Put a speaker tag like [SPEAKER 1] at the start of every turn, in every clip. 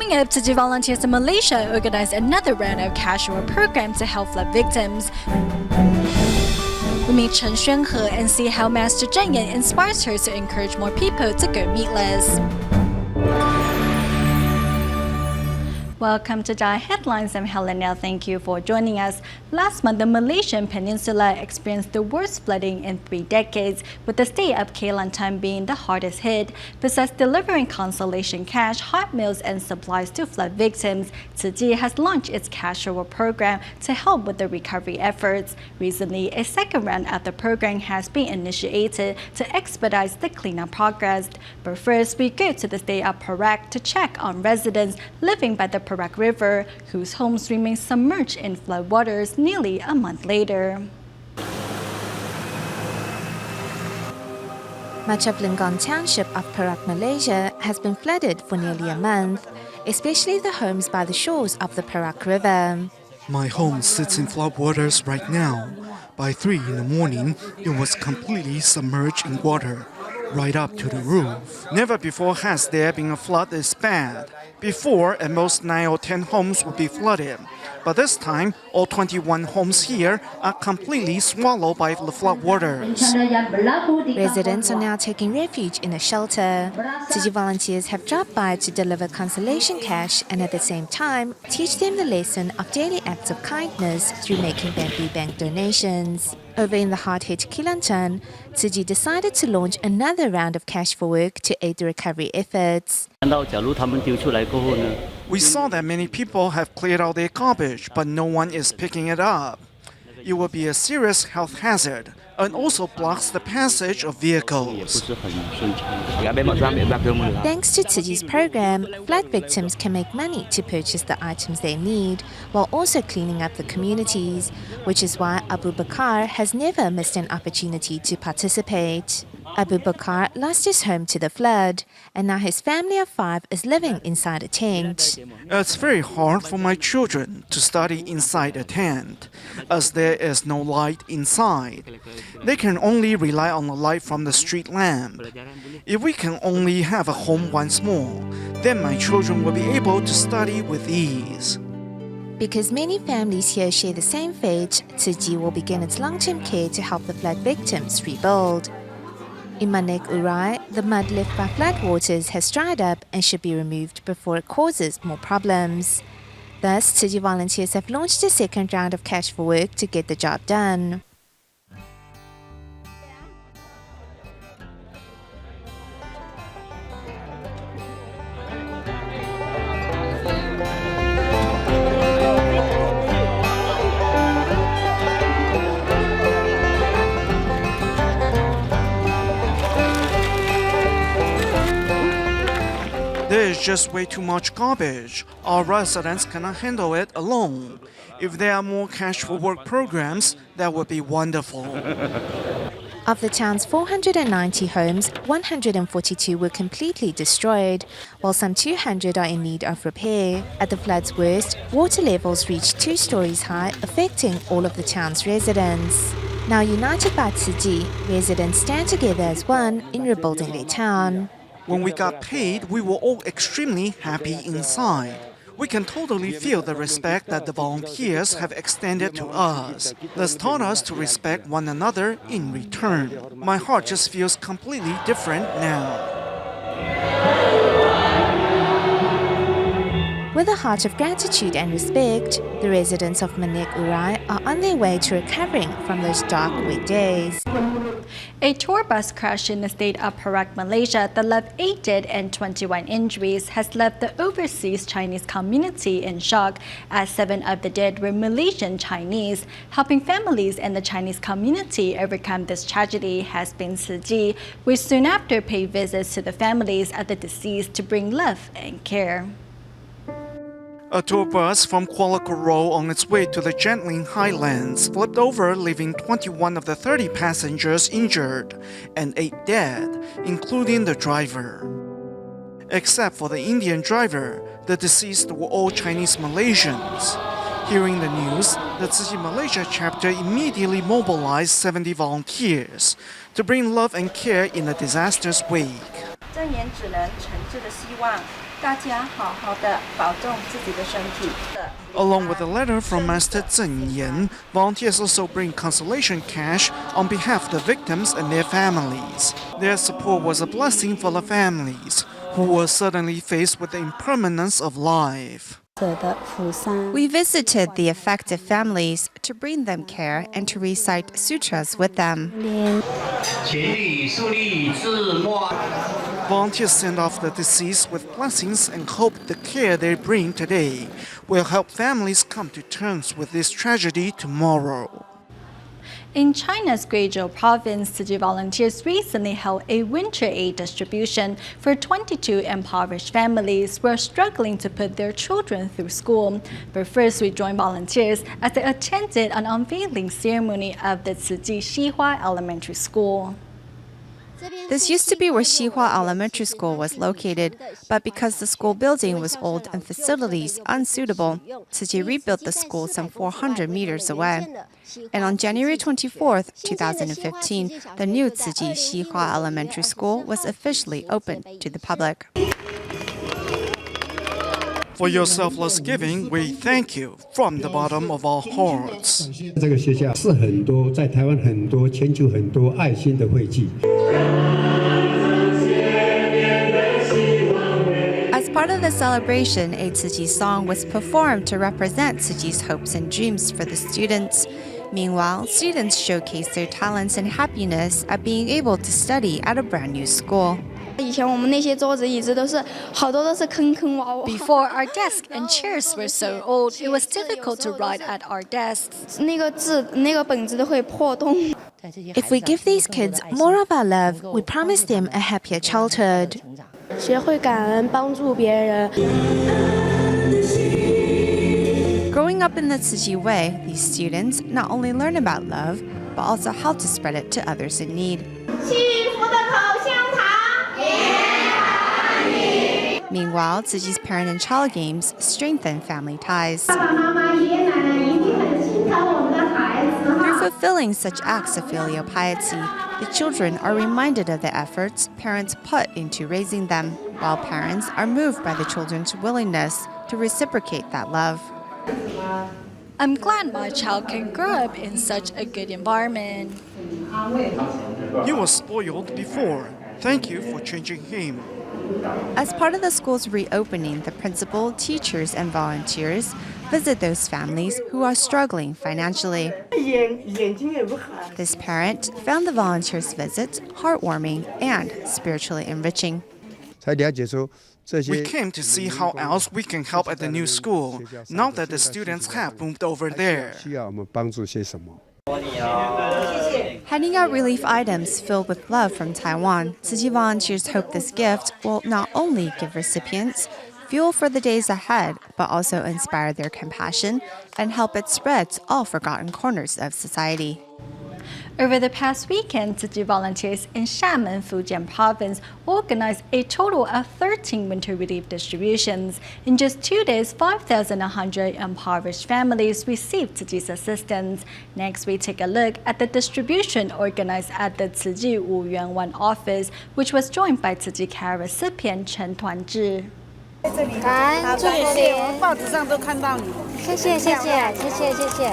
[SPEAKER 1] Coming up, Tzu Chi volunteers in Malaysia organized another round of cash reward program to help flood victims. We meet Chen Xuanhe and see how Master Cheng Yen inspires her to encourage more people to go meatless. Welcome to DaAi Headlines. I'm Helena. Thank you for joining us. Last month, the Malaysian peninsula experienced the worst flooding in 3 decades, with the state of Kelantan being the hardest hit. Besides delivering consolation cash, hot meals, and supplies to flood victims, Tzu Chi has launched its cash reward program to help with the recovery efforts. Recently, a second round of the program has been initiated to expedite the cleanup progress. But first, we go to the state of Perak to check on residents living by the Perak River, whose homes remain submerged in floodwaters nearly a month later.
[SPEAKER 2] Much of Lenggong Township of Perak, Malaysia has been flooded for nearly a month, especially the homes by the shores of the Perak River.
[SPEAKER 3] My home sits in floodwaters right now. By 3 in the morning, it was completely submerged in water, right up to the roof. Never before has there been a flood this bad. Before, at most 9 or 10 homes would be flooded. But this time, all 21 homes here are completely swallowed by the floodwaters.
[SPEAKER 2] Residents are now taking refuge in a shelter. Tzu Chi volunteers have dropped by to deliver consolation cash and at the same time teach them the lesson of daily acts of kindness through making bamboo bank donations. Over in the hard-hit Kelantan, Tzu Chi decided to launch another round of cash for work to aid the recovery efforts.
[SPEAKER 3] We saw that many people have cleared out their garbage, but no one is picking it up. It will be a serious health hazard and also blocks the passage of vehicles.
[SPEAKER 2] Thanks to Tzu Chi's program, flood victims can make money to purchase the items they need, while also cleaning up the communities, which is why Abu Bakar has never missed an opportunity to participate. Abu Bakar lost his home to the flood, and now his family of 5 is living inside a tent.
[SPEAKER 3] It's very hard for my children to study inside a tent, as there is no light inside. They can only rely on the light from the street lamp. If we can only have a home once more, then my children will be able to study with ease.
[SPEAKER 2] Because many families here share the same fate, Tzu Chi will begin its long-term care to help the flood victims rebuild. In Manek Urai, the mud left by floodwaters has dried up and should be removed before it causes more problems. Thus, Tzu Chi volunteers have launched a second round of cash for work to get the job done.
[SPEAKER 3] There is just way too much garbage. Our residents cannot handle it alone. If there are more cash for work programs, that would be wonderful.
[SPEAKER 2] Of the town's 490 homes, 142 were completely destroyed, while some 200 are in need of repair. At the flood's worst, water levels reached 2 stories high, affecting all of the town's residents. Now united by Tzu Chi, residents stand together as one in rebuilding their town.
[SPEAKER 3] When we got paid, we were all extremely happy inside. We can totally feel the respect that the volunteers have extended to us. This taught us to respect one another in return. My heart just feels completely different now.
[SPEAKER 2] With a heart of gratitude and respect, the residents of Manek Urai are on their way to recovering from those dark, wet days.
[SPEAKER 1] A tour bus crash in the state of Perak, Malaysia that left 8 dead and 21 injuries has left the overseas Chinese community in shock, as 7 of the dead were Malaysian Chinese. Helping families and the Chinese community overcome this tragedy has been Tzu Chi, which soon after paid visits to the families of the deceased to bring love and care.
[SPEAKER 3] A tour bus from Kuala Koro on its way to the Genting Highlands flipped over, leaving 21 of the 30 passengers injured and 8 dead, including the driver. Except for the Indian driver, the deceased were all Chinese Malaysians. Hearing the news, the Tzu Chi Malaysia chapter immediately mobilized 70 volunteers to bring love and care in the disaster's wake.
[SPEAKER 1] 证言只能诚挚的希望大家好好的保重自己的身体。
[SPEAKER 3] Along with a letter from Master Cheng Yen, volunteers also bring consolation cash on behalf of the victims and their families. Their support was a blessing for the families, who were suddenly faced with the impermanence of life.
[SPEAKER 2] We visited the affected families to bring them care and to recite sutras with them.
[SPEAKER 3] Volunteers send off the deceased with blessings and hope the care they bring today will help families come to terms with this tragedy tomorrow.
[SPEAKER 1] In China's Guizhou province, Tzu Chi volunteers recently held a winter aid distribution for 22 impoverished families who are struggling to put their children through school. But first, we joined volunteers as they attended an unveiling ceremony of the Tzu Chi Xihua Elementary School.
[SPEAKER 2] This used to be where Xihua Elementary School was located, but because the school building was old and facilities unsuitable, Tzu Chi rebuilt the school some 400 meters away. And on January 24, 2015, the new Tzu Chi Xihua Elementary School was officially opened to the public.
[SPEAKER 3] For your selfless giving, we thank you from the bottom of our hearts.
[SPEAKER 4] 这个学校是很多在台湾很多全球很多爱心的汇聚。
[SPEAKER 2] As part of the celebration, a Tzu Chi song was performed to represent Tzu Chi's hopes and dreams for the students. Meanwhile, students showcased their talents and happiness at being able to study at a brand new school.
[SPEAKER 5] 以前我们那些桌子椅子都是好多都是坑坑洼洼。
[SPEAKER 1] Before, our desks and chairs were so old, it was difficult to write at our desks.
[SPEAKER 5] 那个字那个本子都会破洞。
[SPEAKER 2] If we give these kids more of our love, we promise them a happier childhood.
[SPEAKER 5] 学会感恩，帮助别人。
[SPEAKER 2] Growing up in the Tzu Chi way, these students not only learn about love, but also how to spread it to others in need. Meanwhile, Tzu Chi's parent and child games strengthen family ties. Through fulfilling such acts of filial piety, the children are reminded of the efforts parents put into raising them, while parents are moved by the children's willingness to reciprocate that love.
[SPEAKER 1] I'm glad my child can grow up in such a good environment.
[SPEAKER 3] He was spoiled before. Thank you for changing him.
[SPEAKER 2] As part of the school's reopening, the principal, teachers, and volunteers visit those families who are struggling financially. This parent found the volunteers' visit heartwarming and spiritually enriching.
[SPEAKER 3] We came to see how else we can help at the new school, now that the students have moved over there.
[SPEAKER 2] Handing out relief items filled with love from Taiwan, Tzu Chi volunteers hope this gift will not only give recipients fuel for the days ahead, but also inspire their compassion and help it spread to all forgotten corners of society.
[SPEAKER 1] Over the past weekend, Tzu Chi volunteers in Xiamen, Fujian province organized a total of 13 winter relief distributions. In just 2 days, 5,100 impoverished families received Tzu Chi's assistance. Next, we take a look at the distribution organized at the Tzu Chi Wuyuan 1 office, which was joined by Tzu Chi care recipient Chen Xuanhe.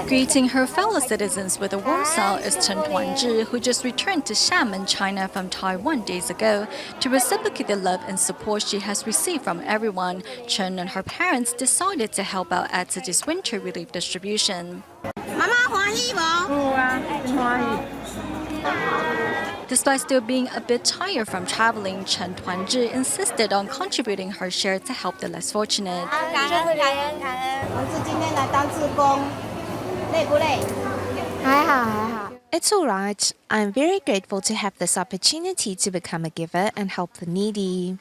[SPEAKER 1] Greeting her fellow citizens with a warm smile is Chen Xuanhe, who just returned to Xiamen, China from Taiwan days ago. To reciprocate the love and support she has received from everyone, Chen and her parents decided to help out at Tzu Chi's winter relief distribution. Despite still being a bit tired from traveling, Chen Xuanhe insisted on contributing her share to help the less fortunate.
[SPEAKER 2] It's all right. I'm very grateful to have this opportunity to become a giver and help the needy.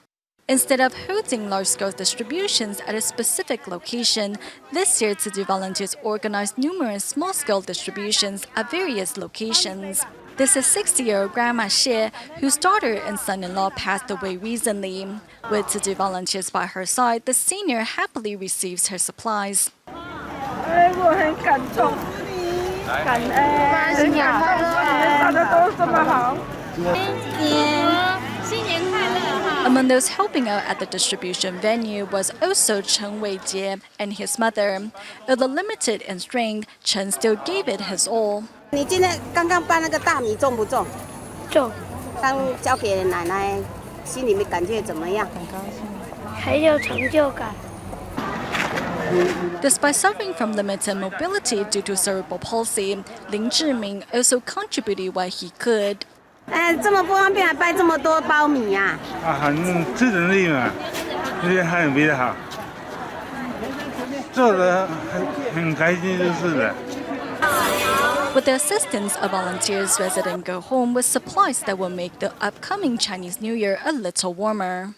[SPEAKER 1] Instead of holding large-scale distributions at a specific location, this year Tzu Chi volunteers organized numerous small-scale distributions at various locations. This is 60-year-old Grandma Xie, whose daughter and son-in-law passed away recently. With Tzu Chi volunteers by her side, the senior happily receives her supplies. Among those helping out at the distribution venue was also Chen Xuanhe and his mother. Although limited in strength, Chen still gave it his all.
[SPEAKER 6] 你今天刚刚搬那个大米重不重？
[SPEAKER 5] 重，
[SPEAKER 6] 刚交给奶奶，心里面感觉怎么样？
[SPEAKER 5] 很高兴，很有成就感。
[SPEAKER 1] Despite suffering from limited mobility due to cerebral palsy, Lin Zhiming also contributed what he could.
[SPEAKER 6] 这么不方便还掰这么多苞米呀、
[SPEAKER 7] 很自制力嘛，这些还比较好，做得很开心就是了。
[SPEAKER 1] With the assistance of volunteers, residents go home with supplies that will make the upcoming Chinese New Year a little warmer.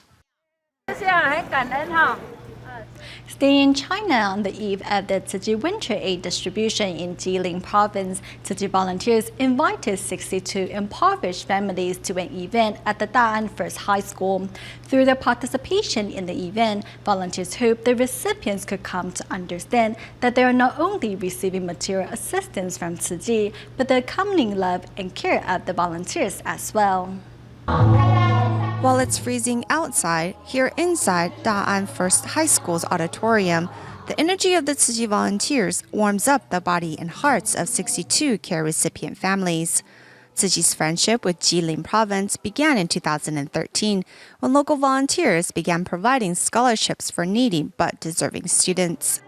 [SPEAKER 1] Staying in China on the eve of the Tzu Chi winter aid distribution in Jilin province, Tzu Chi volunteers invited 62 impoverished families to an event at the DaAi First High School. Through their participation in the event, volunteers hope the recipients could come to understand that they are not only receiving material assistance from Tzu Chi, but the accompanying love and care of the volunteers as well.
[SPEAKER 2] While it's freezing outside, here inside DaAi First High School's auditorium, the energy of the Tzu Chi volunteers warms up the body and hearts of 62 care recipient families. Tzu Chi's friendship with Jilin province began in 2013 when local volunteers began providing scholarships for needy but deserving students.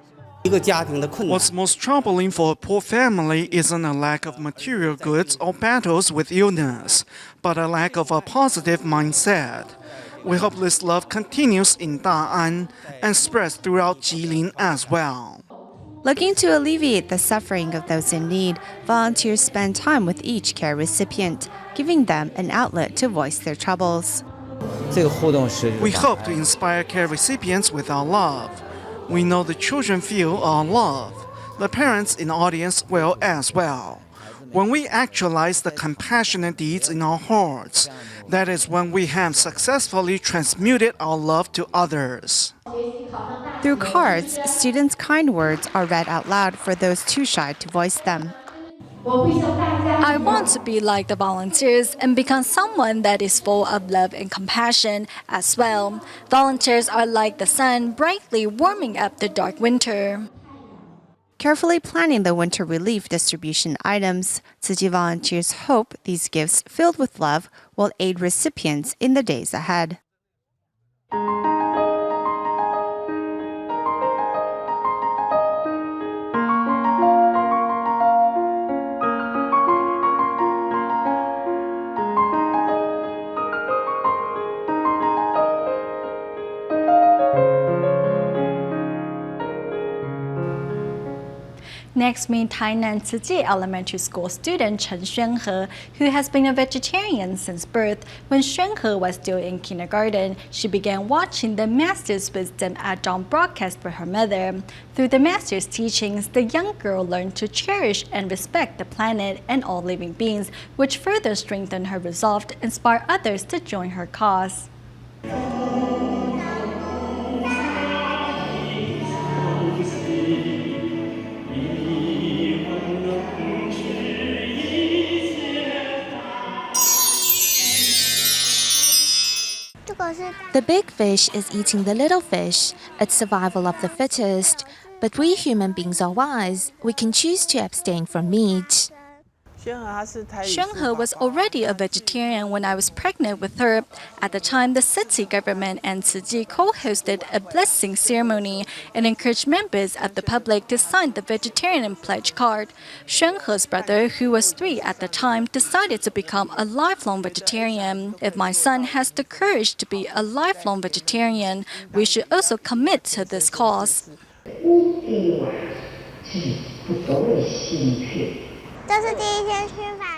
[SPEAKER 3] What's most troubling for a poor family isn't a lack of material goods or battles with illness, but a lack of a positive mindset. We hope this love continues in DaAi and spreads throughout Jilin as well.
[SPEAKER 2] Looking to alleviate the suffering of those in need, volunteers spend time with each care recipient, giving them an outlet to voice their troubles.
[SPEAKER 3] We hope to inspire care recipients with our love. We know the children feel our love. The parents in the audience will as well. When we actualize the compassionate deeds in our hearts, that is when we have successfully transmuted our love to others.
[SPEAKER 2] Through cards, students' kind words are read out loud for those too shy to voice them.
[SPEAKER 1] I want to be like the volunteers and become someone that is full of love and compassion as well. Volunteers are like the sun, brightly warming up the dark winter.
[SPEAKER 2] Carefully planning the winter relief distribution items, Tzu Chi volunteers hope these gifts filled with love will aid recipients in the days ahead.
[SPEAKER 1] Next, meet Tainan Tzu Chi Elementary School student Chen Xuanhe, who has been a vegetarian since birth. When Xuanhe was still in kindergarten, she began watching the Master's Wisdom at dawn broadcast for her mother. Through the Master's teachings, the young girl learned to cherish and respect the planet and all living beings, which further strengthened her resolve to inspire others to join her cause.
[SPEAKER 2] The big fish is eating the little fish. It's survival of the fittest. But we human beings are wise. We can choose to abstain from meat.
[SPEAKER 1] Xuanhe was already a vegetarian when I was pregnant with her. At the time, the city government and Tzu Chi co-hosted a blessing ceremony and encouraged members of the public to sign the vegetarian pledge card. Xuanhe's brother, who was 3 at the time, decided to become a lifelong vegetarian. If my son has the courage to be a lifelong vegetarian, we should also commit to this cause.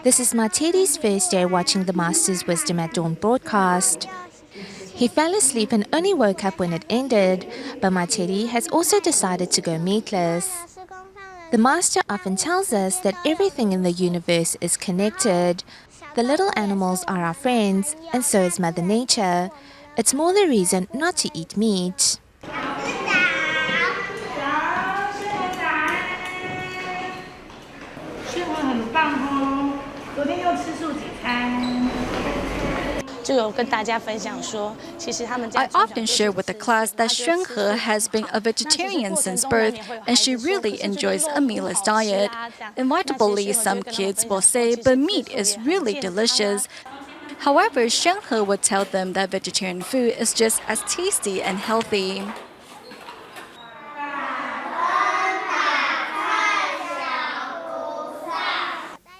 [SPEAKER 2] This is my Teddy's first day watching the Master's Wisdom at Dawn broadcast. He fell asleep and only woke up when it ended, but my Teddy has also decided to go meatless. The Master often tells us that everything in the universe is connected. The little animals are our friends, and so is Mother Nature. It's more the reason not to eat meat.
[SPEAKER 1] I often share with the class that Xuanhe has been a vegetarian since birth, and she really enjoys a meatless diet. Inevitably, some kids will say, but meat is really delicious. However, Xuanhe would tell them that vegetarian food is just as tasty and healthy.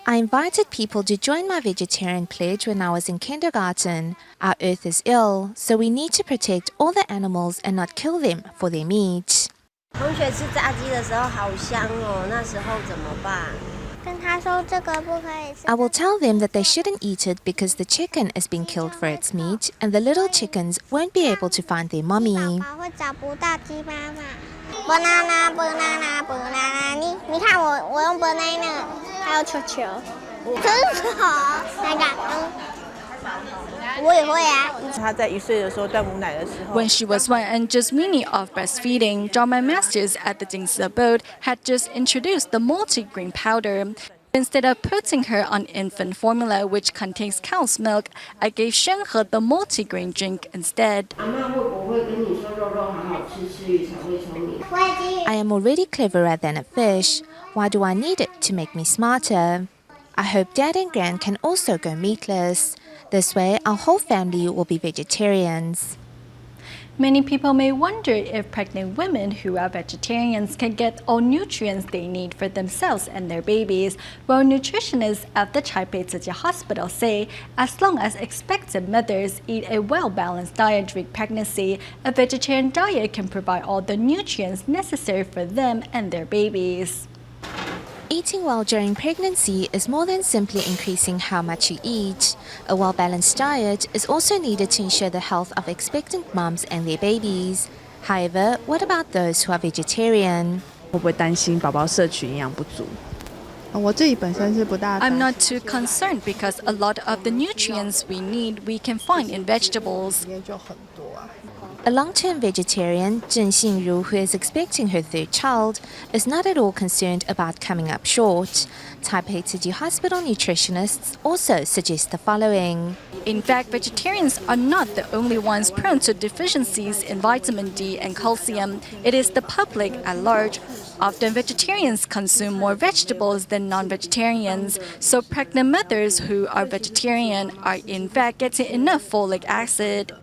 [SPEAKER 2] I invited people to join my vegetarian pledge when I was in kindergarten. Our earth is ill, so we need to protect all the animals and not kill them for their meat.
[SPEAKER 6] 同学吃炸鸡的时候好香哦，那时候怎么办？
[SPEAKER 2] I will tell them that they shouldn't eat it because the chicken is being killed for its meat and the little chickens won't be able to find their mommy.
[SPEAKER 8] banana banana banana 你看我用 banana 还有球球真好那个我也会啊
[SPEAKER 9] 她在1岁的时候断母奶的时候
[SPEAKER 1] When she was 1 and just weaning off breastfeeding, DaAi masters at the Dingsi abode had just introduced the multi-grain powder. Instead of putting her on infant formula, which contains cow's milk, I gave Xuanhe the multi-grain drink instead.
[SPEAKER 2] I am already cleverer than a fish. Why do I need it to make me smarter? I hope Dad and Gran can also go meatless. This way, our whole family will be vegetarians.
[SPEAKER 1] Many people may wonder if pregnant women who are vegetarians can get all nutrients they need for themselves and their babies. Well, nutritionists at the Tzu Chi Hospital say as long as expectant mothers eat a well-balanced diet during pregnancy, a vegetarian diet can provide all the nutrients necessary for them and their babies.
[SPEAKER 2] Eating well during pregnancy is more than simply increasing how much you eat. A well-balanced diet is also needed to ensure the health of expectant moms and their babies. However, what about those who are vegetarian?
[SPEAKER 9] 会不会担心宝宝摄取营养不足？我自己本身是不大。
[SPEAKER 1] I'm not too concerned because a lot of the nutrients we need we can find in vegetables.
[SPEAKER 2] A long-term vegetarian, Chen Xuanhe, who is expecting her 3rd child, is not at all concerned about coming up short. Taipei Tzu Chi Hospital nutritionists also suggest the following.
[SPEAKER 1] In fact, vegetarians are not the only ones prone to deficiencies in vitamin D and calcium. It is the public at large. Often vegetarians consume more vegetables than non-vegetarians, so pregnant mothers who are vegetarian are in fact getting enough folic acid.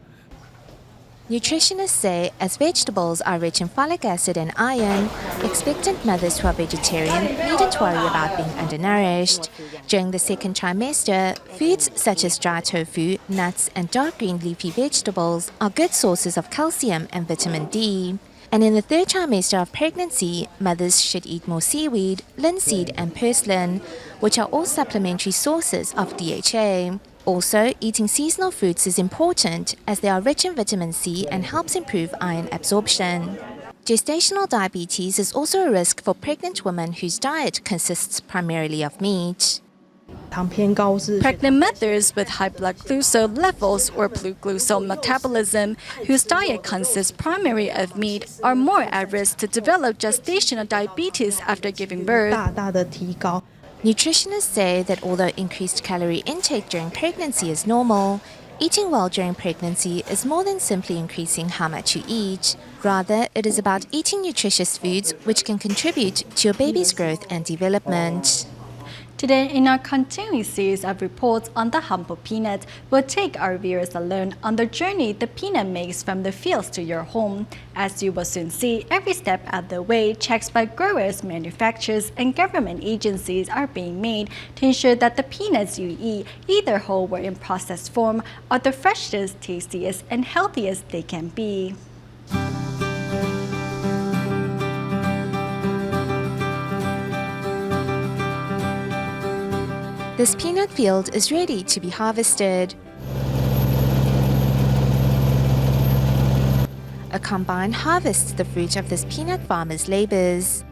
[SPEAKER 2] Nutritionists say as vegetables are rich in folic acid and iron, expectant mothers who are vegetarian needn't worry about being undernourished. During the 2nd trimester, foods such as dry tofu, nuts, and dark green leafy vegetables are good sources of calcium and vitamin D. And in the 3rd trimester of pregnancy, mothers should eat more seaweed, linseed, and purslane, which are all supplementary sources of DHA. Also, eating seasonal fruits is important as they are rich in vitamin C and helps improve iron absorption. Gestational diabetes is also a risk for pregnant women whose diet consists primarily of meat.
[SPEAKER 1] Pregnant mothers with high blood glucose levels or blue glucose metabolism, whose diet consists primarily of meat, are more at risk to develop gestational diabetes after giving birth.
[SPEAKER 2] Nutritionists say that although increased calorie intake during pregnancy is normal, eating well during pregnancy is more than simply increasing how much you eat. Rather, it is about eating nutritious foods which can contribute to your baby's growth and development.
[SPEAKER 1] Today, in our continuing series of reports on the humble peanut, we'll take our viewers along on the journey the peanut makes from the fields to your home. As you will soon see, every step of the way, checks by growers, manufacturers, and government agencies are being made to ensure that the peanuts you eat, either whole or in processed form, are the freshest, tastiest, and healthiest they can be.
[SPEAKER 2] This peanut field is ready to be harvested. A combine harvests the fruit of this peanut farmer's labors.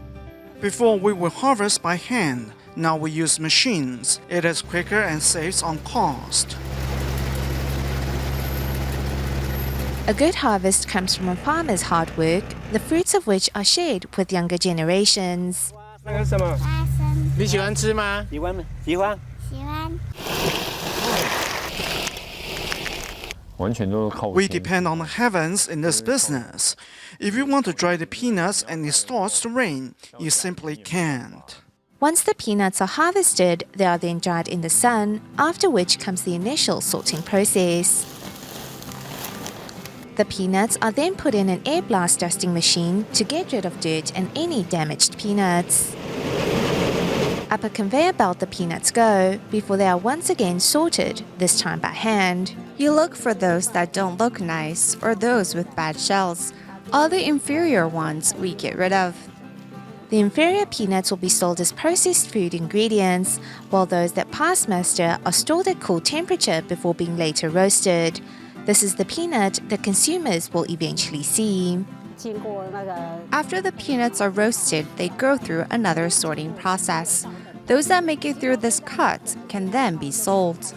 [SPEAKER 3] Before we will harvest by hand, now we use machines. It is quicker and saves on cost.
[SPEAKER 2] A good harvest comes from a farmer's hard work, the fruits of which are shared with younger generations.
[SPEAKER 10] 那个什么？你喜欢吃吗？喜欢。
[SPEAKER 3] We depend on the heavens in this business. If you want to dry the peanuts and it starts to rain, you simply can't.
[SPEAKER 2] Once the peanuts are harvested, they are then dried in the sun, after which comes the initial sorting process. The peanuts are then put in an air blast dusting machine to get rid of dirt and any damaged peanuts. Up a conveyor belt the peanuts go before they are once again sorted, this time by hand.
[SPEAKER 11] You look for those that don't look nice or those with bad shells. All the inferior ones we get rid of.
[SPEAKER 2] The inferior peanuts will be sold as processed food ingredients, while those that pass muster are stored at cool temperature before being later roasted. This is the peanut that consumers will eventually see.
[SPEAKER 11] After the peanuts are roasted, they go through another sorting process. Those that make it through this cut can then be sold.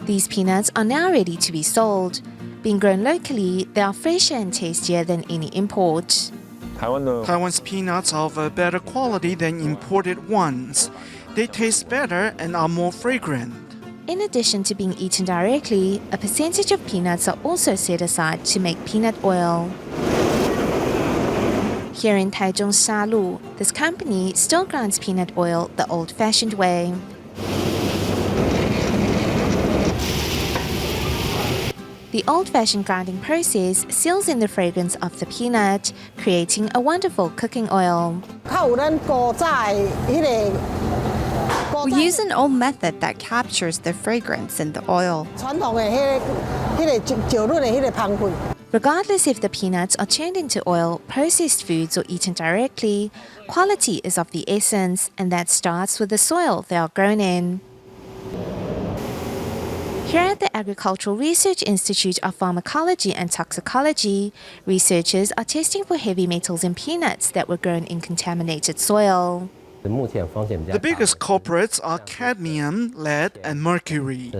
[SPEAKER 2] These peanuts are now ready to be sold. Being grown locally, they are fresher and tastier than any import.
[SPEAKER 3] Taiwan's peanuts are of a better quality than imported ones. They taste better and are more fragrant.
[SPEAKER 2] In addition to being eaten directly, a percentage of peanuts are also set aside to make peanut oil. Here in Taichung's Shalu, this company still grinds peanut oil the old-fashioned way. The old-fashioned grinding process seals in the fragrance of the peanut, creating a wonderful cooking oil.
[SPEAKER 11] We use an old method that captures the fragrance in the oil.
[SPEAKER 2] Regardless if the peanuts are turned into oil, processed foods, or eaten directly, quality is of the essence, and that starts with the soil they are grown in. Here at the Agricultural Research Institute of Pharmacology and Toxicology, researchers are testing for heavy metals in peanuts that were grown in contaminated soil.
[SPEAKER 3] The biggest culprits are cadmium, lead, and mercury.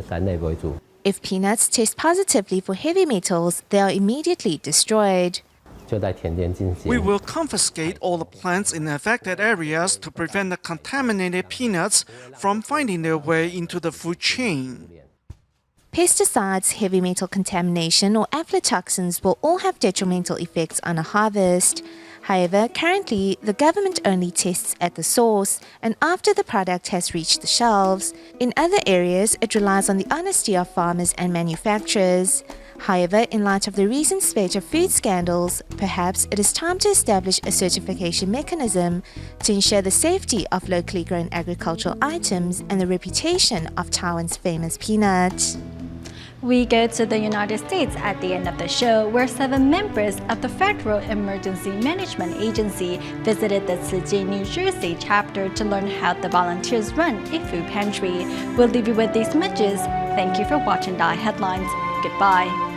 [SPEAKER 2] If peanuts test positively for heavy metals, they are immediately destroyed.
[SPEAKER 3] We will confiscate all the plants in the affected areas to prevent the contaminated peanuts from finding their way into the food chain.
[SPEAKER 2] Pesticides, heavy metal contamination, or aflatoxins will all have detrimental effects on a harvest. However, currently, the government only tests at the source and after the product has reached the shelves. In other areas, it relies on the honesty of farmers and manufacturers. However, in light of the recent spate of food scandals, perhaps it is time to establish a certification mechanism to ensure the safety of locally grown agricultural items and the reputation of Taiwan's famous peanut.
[SPEAKER 1] We go to the United States at the end of the show, where 7 members of the Federal Emergency Management Agency visited the Tzu Chi, New Jersey chapter to learn how the volunteers run a food pantry. We'll leave you with these messages. Thank you for watching DaAi Headlines. Goodbye.